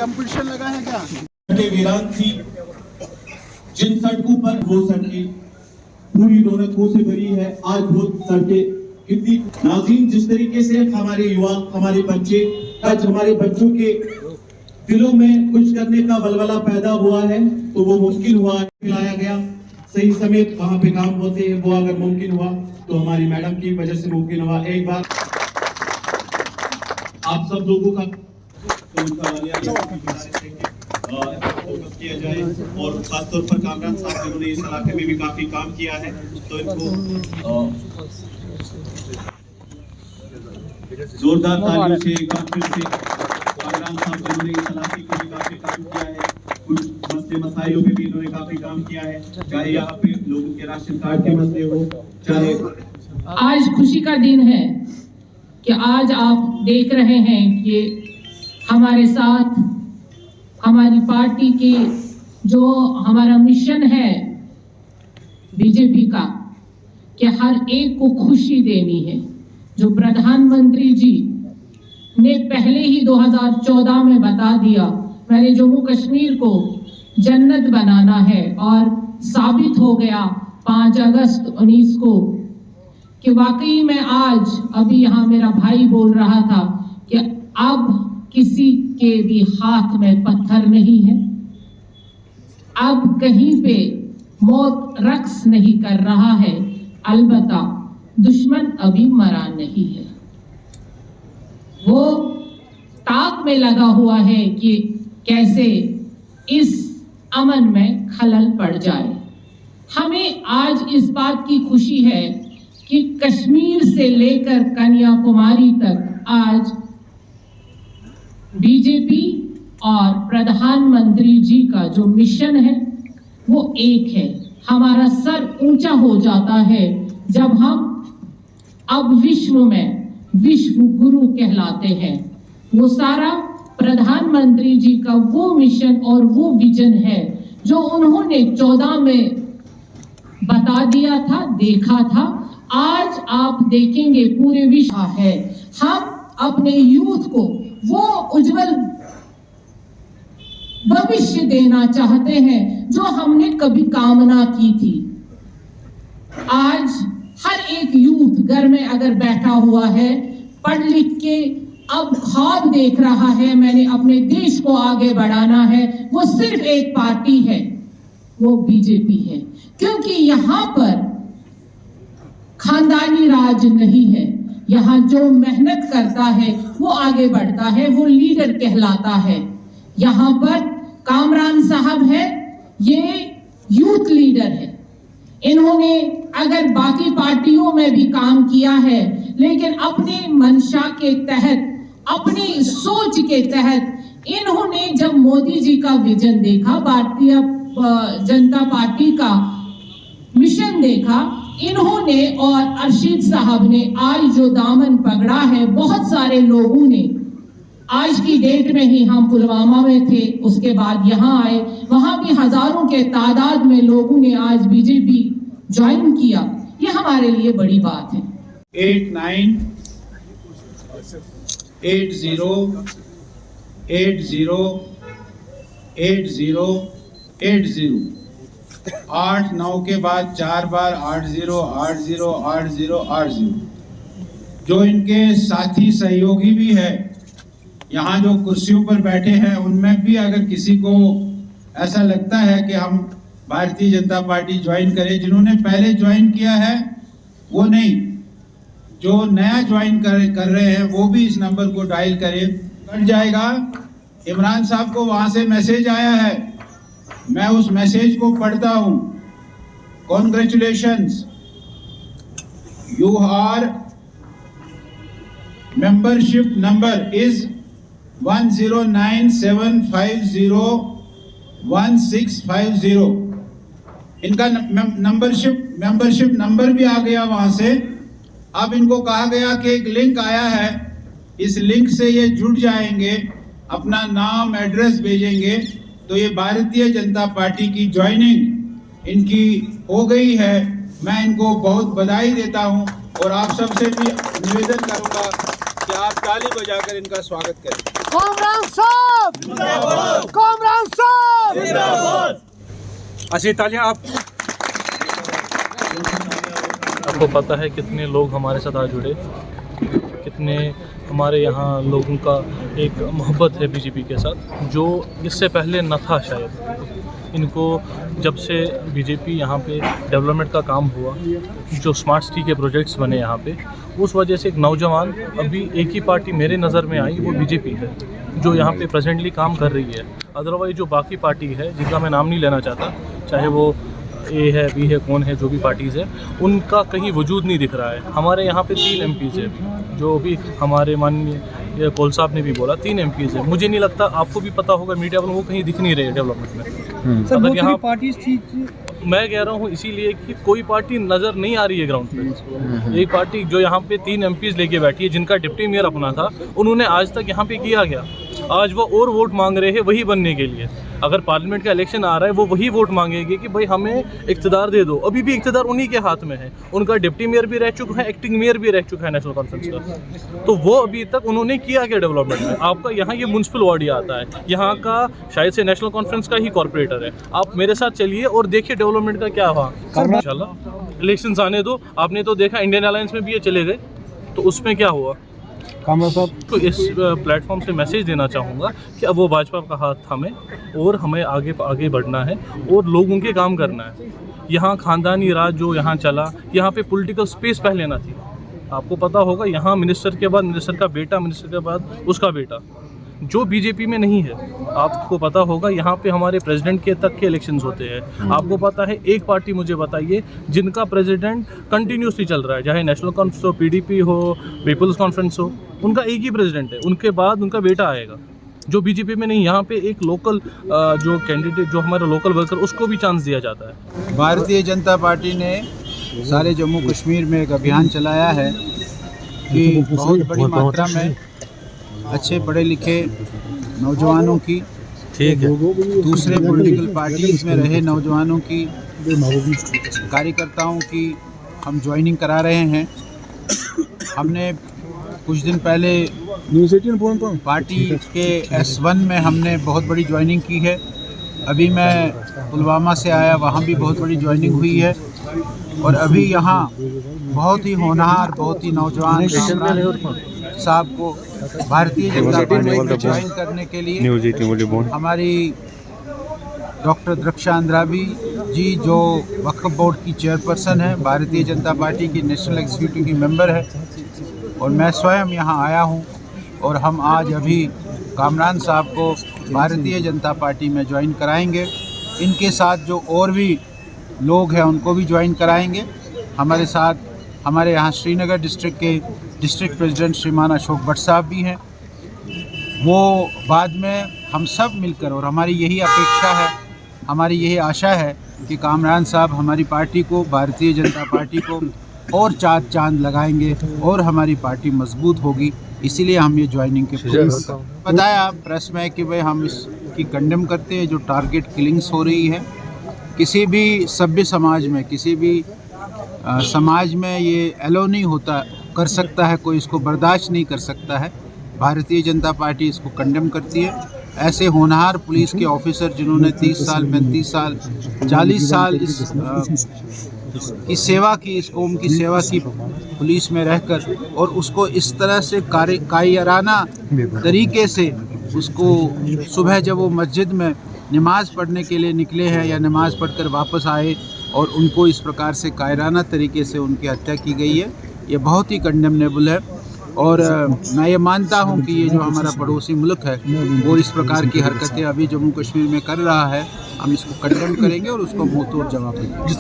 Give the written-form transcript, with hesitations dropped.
Competition लगा है क्या? वीरान थी, जिन सड़कों पर वो सड़कें पूरी रौनकों से भरी है, आज वो सड़कें कितनी नाज़रीन, जिस तरीके से हमारे युवा, हमारे बच्चे, आज हमारे बच्चों के दिलों में कुछ करने का बलबला पैदा हुआ है, तो वो मुमकिन हुआ, लाया गया सही समय वहाँ पे काम होते हैं, वो अगर मुमकिन हुआ तो हमारी मैडम की वजह से मुमकिन हुआ। एक बार आप सब लोगों का फोकस किया जाए, और खासतौर पर कामरान साहब जिन्होंने इस इलाके में भी काफी काम किया है, तो इनको जोरदार तालियों से एक बार फिर से कामरान साहब जिन्होंने इस इलाके को भी काफी काम किया है, कुछ मसले मसाइलों पे भी इन्होंने काफी काम किया है, चाहे यहाँ पे लोगों के राशन कार्ड के मसले हो, चाहे आज खुशी का दिन है कि आज आप देख रहे हैं कि हमारे साथ हमारी पार्टी के जो हमारा मिशन है बीजेपी का, कि हर एक को खुशी देनी है। जो प्रधानमंत्री जी ने पहले ही 2014 में बता दिया, मैंने जम्मू कश्मीर को जन्नत बनाना है, और साबित हो गया 5 अगस्त 19 को कि वाकई में आज अभी यहाँ मेरा भाई बोल रहा था कि अब किसी के भी हाथ में पत्थर नहीं है, अब कहीं पे मौत रक्स नहीं कर रहा है, अलबत्ता दुश्मन अभी मरा नहीं है। वो ताक में लगा हुआ है कि कैसे इस अमन में खलल पड़ जाए। हमें आज इस बात की खुशी है कि कश्मीर से लेकर कन्याकुमारी तक आज बीजेपी और प्रधानमंत्री जी का जो मिशन है वो एक है। हमारा सर ऊंचा हो जाता है जब हम अब विश्व में विश्व गुरु कहलाते हैं। वो सारा प्रधानमंत्री जी का वो मिशन और वो विजन है जो उन्होंने 14 में बता दिया था, देखा था। आज आप देखेंगे पूरे विश्व है। हम अपने यूथ को वो उज्जवल भविष्य देना चाहते हैं जो हमने कभी कामना की थी। आज हर एक यूथ घर में अगर बैठा हुआ है, पढ़ लिख के अब ख्वाब देख रहा है, मैंने अपने देश को आगे बढ़ाना है, वो सिर्फ एक पार्टी है, वो बीजेपी है। क्योंकि यहाँ पर खानदानी राज नहीं है, यहाँ जो मेहनत करता है वो आगे बढ़ता है, वो लीडर कहलाता है। यहाँ पर कामरान साहब है, ये यूथ लीडर है। इन्होंने अगर बाकी पार्टियों में भी काम किया है, लेकिन अपने मंशा के तहत, अपनी सोच के तहत इन्होंने जब मोदी जी का विजन देखा, भारतीय जनता पार्टी का मिशन देखा, इन्होंने और अर्शीद साहब ने आज जो दामन पकड़ा है, बहुत सारे लोगों ने, आज की डेट में ही हम पुलवामा में थे, उसके बाद यहाँ आए, वहां भी हजारों के तादाद में लोगों ने आज बीजेपी ज्वाइन किया। ये हमारे लिए बड़ी बात है। 8-9 के बाद 4 बार 80808080। जो इनके साथी सहयोगी भी है, यहाँ जो कुर्सियों पर बैठे हैं, उनमें भी अगर किसी को ऐसा लगता है कि हम भारतीय जनता पार्टी ज्वाइन करें, जिन्होंने पहले ज्वाइन किया है वो नहीं, जो नया ज्वाइन कर रहे हैं वो भी इस नंबर को डायल करें, कट जाएगा। इमरान साहब को वहां से मैसेज आया है, मैं उस मैसेज को पढ़ता हूं। Congratulations, your membership number is 109750160। इनका मेंबरशिप नंबर भी आ गया वहां से। अब इनको कहा गया कि एक लिंक आया है, इस लिंक से ये जुड़ जाएंगे, अपना नाम एड्रेस भेजेंगे, तो ये भारतीय जनता पार्टी की ज्वाइनिंग इनकी हो गई है। मैं इनको बहुत बधाई देता हूं और आप सबसे भी निवेदन करूंगा कि आप ताली बजाकर इनका स्वागत करें। कामरान साहब जिंदाबाद, कामरान साहब जिंदाबाद। अच्छी तालियां। आपको पता है कितने लोग हमारे साथ आज जुड़े, कितने हमारे यहाँ लोगों का एक मोहब्बत है बीजेपी के साथ, जो इससे पहले न था शायद। इनको जब से बीजेपी यहाँ पे डेवलपमेंट का काम हुआ, जो स्मार्ट सिटी के प्रोजेक्ट्स बने यहाँ पे, उस वजह से एक नौजवान अभी एक ही पार्टी मेरे नज़र में आई, वो बीजेपी है जो यहाँ पे प्रेजेंटली काम कर रही है। अदरवाइज जो बाकी पार्टी है जिनका मैं नाम नहीं लेना चाहता, चाहे वो ए है, बी है, कौन है, जो भी पार्टीज़ है, उनका कहीं वजूद नहीं दिख रहा है। हमारे यहाँ पे 3 MPs है, जो भी हमारे माननीय कौल साहब ने भी बोला, 3 MPs है। मुझे नहीं लगता, आपको भी पता होगा मीडिया पर, वो कहीं दिख नहीं रहे डेवलपमेंट में। सर अगर यहाँ पार्टीज थी, मैं कह रहा हूँ इसीलिए कि कोई पार्टी नज़र नहीं आ रही है ग्राउंड पे। एक पार्टी जो यहाँ पे 3 MPs लेके बैठी है, जिनका डिप्टी मेयर अपना था, उन्होंने आज तक यहाँ पे किया गया। आज वो और वोट मांग रहे हैं वही बनने के लिए। अगर पार्लियामेंट का इलेक्शन आ रहा है, वो वही वोट मांगेंगे कि भाई हमें इक़्तिदार दे दो। अभी भी इक़्तिदार उन्हीं के हाथ में है। उनका डिप्टी मेयर भी रह चुका है, एक्टिंग मेयर भी रह चुका है नेशनल कॉन्फ्रेंस का। तो वो अभी तक उन्होंने किया क्या डेवलपमेंट में? आपका यहाँ ये म्यूनसिपल वार्ड आता है, यहाँ का शायद से नेशनल कॉन्फ्रेंस का ही कॉर्पोरेटर है। आप मेरे साथ चलिए और देखिए डेवलपमेंट का क्या हुआ। इंशाल्लाह इलेक्शंस आने दो। आपने तो देखा इंडियन अलायंस में भी ये चले गए, तो उसमें क्या हुआ? कामरान साहब तो इस प्लेटफॉर्म से मैसेज देना चाहूँगा कि अब वो भाजपा का हाथ थामे और हमें आगे बढ़ना है और लोगों के काम करना है। यहाँ खानदानी राज जो यहाँ चला, यहाँ पे पॉलिटिकल स्पेस पहले ना थी। आपको पता होगा, यहाँ मिनिस्टर के बाद मिनिस्टर का बेटा, मिनिस्टर के बाद उसका बेटा, जो बीजेपी में नहीं है। आपको पता होगा यहाँ पे हमारे प्रेसिडेंट के तक के इलेक्शंस होते हैं। आपको पता है, एक पार्टी मुझे बताइए जिनका प्रेसिडेंट कंटिन्यूसली चल रहा है, चाहे नेशनल कॉन्फ्रेंस हो, PDP हो, पीपल्स कॉन्फ्रेंस हो, उनका एक ही प्रेसिडेंट है। उनके बाद उनका बेटा आएगा, जो बीजेपी में नहीं। यहाँ पे एक लोकल जो कैंडिडेट, जो हमारा लोकल वर्कर, उसको भी चांस दिया जाता है। भारतीय जनता पार्टी ने सारे जम्मू कश्मीर में एक अभियान चलाया है कि बहुत बड़ी मात्रा में अच्छे पढ़े लिखे नौजवानों की, दूसरे पॉलिटिकल पार्टीज में रहे नौजवानों की, कार्यकर्ताओं की हम ज्वाइनिंग करा रहे हैं। हमने कुछ दिन पहले पार्टी के S1 में हमने बहुत बड़ी ज्वाइनिंग की है। अभी मैं पुलवामा से आया, वहाँ भी बहुत बड़ी ज्वाइनिंग हुई है। और अभी यहाँ बहुत ही होनहार, बहुत ही नौजवान साहब को भारतीय जनता पार्टी में ज्वाइन करने के लिए हमारी डॉक्टर द्रक्षा अंद्राबी जी, जो वक्फ बोर्ड की चेयरपर्सन है, भारतीय जनता पार्टी की नेशनल एग्जीक्यूटिव की मेंबर है, और मैं स्वयं यहाँ आया हूँ। और हम आज अभी कामरान साहब को भारतीय जनता पार्टी में ज्वाइन कराएंगे। इनके साथ जो और भी लोग हैं उनको भी ज्वाइन कराएंगे। हमारे साथ हमारे यहाँ श्रीनगर डिस्ट्रिक्ट के डिस्ट्रिक्ट प्रेसिडेंट श्रीमान अशोक भट्ट साहब भी हैं। वो बाद में हम सब मिलकर, और हमारी यही अपेक्षा है, हमारी यही आशा है कि कामरान साहब हमारी पार्टी को, भारतीय जनता पार्टी को और चांद लगाएंगे और हमारी पार्टी मजबूत होगी। इसीलिए हम ये ज्वाइनिंग के बताया प्रेस में कि भाई हम इसकी कंडेम करते हैं जो टारगेट किलिंग्स हो रही है। किसी भी सभ्य समाज में, किसी भी समाज में ये एलो नहीं होता, कर सकता है कोई, इसको बर्दाश्त नहीं कर सकता है। भारतीय जनता पार्टी इसको कंडेम करती है। ऐसे होनहार पुलिस के ऑफिसर जिन्होंने 30 साल, 35 साल, 40 साल इस सेवा की, इस कौम की सेवा की पुलिस में रहकर, और उसको इस तरह से कायराना तरीके से उसको सुबह जब वो मस्जिद में नमाज़ पढ़ने के लिए निकले हैं या नमाज़ पढ़कर वापस आए और उनको इस प्रकार से कायराना तरीके से उनकी हत्या की गई है, ये बहुत ही कंडेमनेबल है। और मैं ये मानता हूँ कि ये जो हमारा पड़ोसी मुल्क है वो इस प्रकार की हरकतें अभी जम्मू कश्मीर में कर रहा है, हम इसको कंडेम करेंगे और उसको मुंह तोड़ जवाब देंगे।